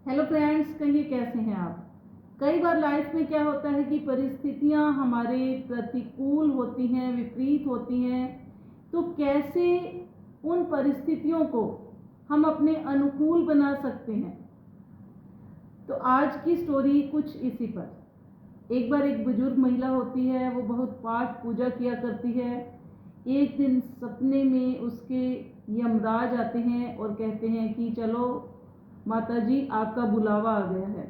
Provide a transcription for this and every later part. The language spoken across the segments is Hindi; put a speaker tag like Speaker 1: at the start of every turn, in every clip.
Speaker 1: हेलो फ्रेंड्स, कहिए कैसे हैं आप। कई बार लाइफ में क्या होता है कि परिस्थितियां हमारे प्रतिकूल होती हैं, विपरीत होती हैं। तो कैसे उन परिस्थितियों को हम अपने अनुकूल बना सकते हैं। तो आज की स्टोरी कुछ इसी पर। एक बार एक बुजुर्ग महिला होती है, वो बहुत पाठ पूजा किया करती है। एक दिन सपने में उसके यमराज आते हैं और कहते हैं कि चलो माता जी, आपका बुलावा आ गया है।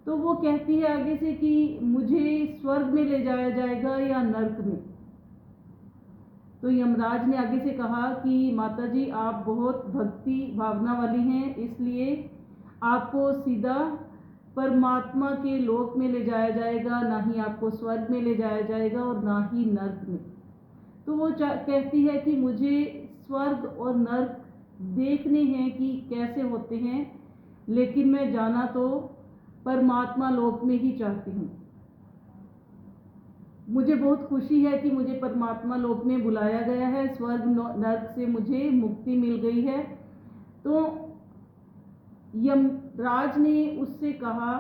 Speaker 1: तो वो कहती है आगे से कि मुझे स्वर्ग में ले जाया जाएगा या नर्क में। तो यमराज ने आगे से कहा कि माता जी, आप बहुत भक्ति भावना वाली हैं, इसलिए आपको सीधा परमात्मा के लोक में ले जाया जाएगा, ना ही आपको स्वर्ग में ले जाया जाएगा और ना ही नर्क में। तो वो कहती है कि मुझे स्वर्ग और नर्क देखने हैं कि कैसे होते हैं, लेकिन मैं जाना तो परमात्मा लोक में ही चाहती हूँ। मुझे बहुत खुशी है कि मुझे परमात्मा लोक में बुलाया गया है, स्वर्ग नर्क से मुझे मुक्ति मिल गई है। तो यमराज ने उससे कहा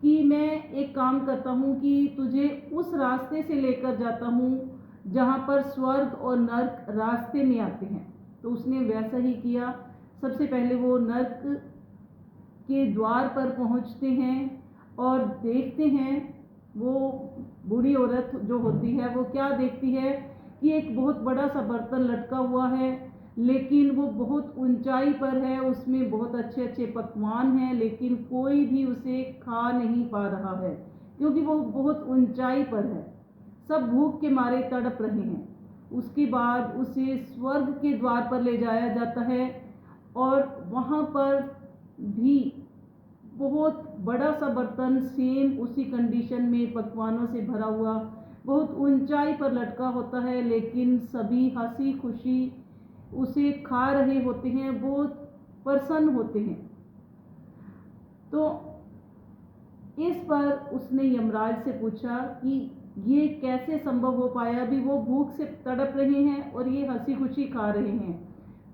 Speaker 1: कि मैं एक काम करता हूँ कि तुझे उस रास्ते से लेकर जाता हूँ जहाँ पर स्वर्ग और नर्क रास्ते में आते हैं। तो उसने वैसा ही किया। सबसे पहले वो नर्क के द्वार पर पहुँचते हैं और देखते हैं, वो बूढ़ी औरत जो होती है वो क्या देखती है कि एक बहुत बड़ा सा बर्तन लटका हुआ है, लेकिन वो बहुत ऊंचाई पर है, उसमें बहुत अच्छे अच्छे पकवान हैं, लेकिन कोई भी उसे खा नहीं पा रहा है क्योंकि वो बहुत ऊंचाई पर है। सब भूख के मारे तड़प रहे हैं। उसके बाद उसे स्वर्ग के द्वार पर ले जाया जाता है और वहाँ पर भी बहुत बड़ा सा बर्तन सेम उसी कंडीशन में पकवानों से भरा हुआ बहुत ऊंचाई पर लटका होता है, लेकिन सभी हंसी खुशी उसे खा रहे होते हैं, बहुत प्रसन्न होते हैं। तो इस पर उसने यमराज से पूछा कि ये कैसे संभव हो पाया, अभी वो भूख से तड़प रहे हैं और ये हंसी खुशी खा रहे हैं।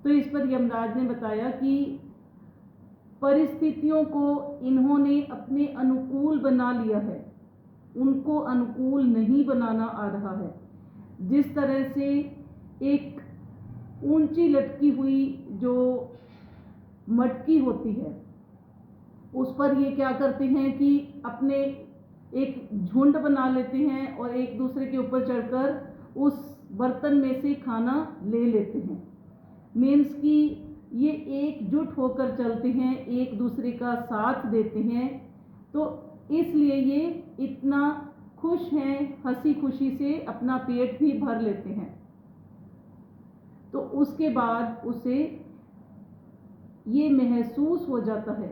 Speaker 1: तो इस पर यमराज ने बताया कि परिस्थितियों को इन्होंने अपने अनुकूल बना लिया है, उनको अनुकूल नहीं बनाना आ रहा है। जिस तरह से एक ऊंची लटकी हुई जो मटकी होती है, उस पर ये क्या करते हैं कि अपने एक झुंड बना लेते हैं और एक दूसरे के ऊपर चढ़कर उस बर्तन में से खाना ले लेते हैं। मीन्स कि ये एकजुट होकर चलते हैं, एक दूसरे का साथ देते हैं। तो इसलिए ये इतना खुश हैं, हंसी खुशी से अपना पेट भी भर लेते हैं। तो उसके बाद उसे ये महसूस हो जाता है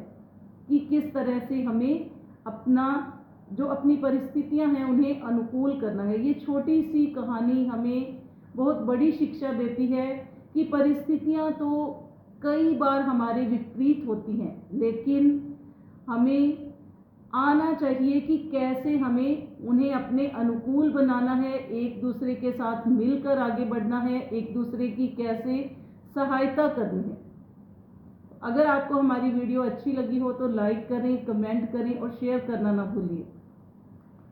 Speaker 1: कि किस तरह से हमें अपना जो अपनी परिस्थितियां हैं उन्हें अनुकूल करना है। ये छोटी सी कहानी हमें बहुत बड़ी शिक्षा देती है कि परिस्थितियां तो कई बार हमारे विपरीत होती हैं, लेकिन हमें आना चाहिए कि कैसे हमें उन्हें अपने अनुकूल बनाना है, एक दूसरे के साथ मिलकर आगे बढ़ना है, एक दूसरे की कैसे सहायता करनी है। अगर आपको हमारी वीडियो अच्छी लगी हो तो लाइक करें, कमेंट करें और शेयर करना ना भूलिए।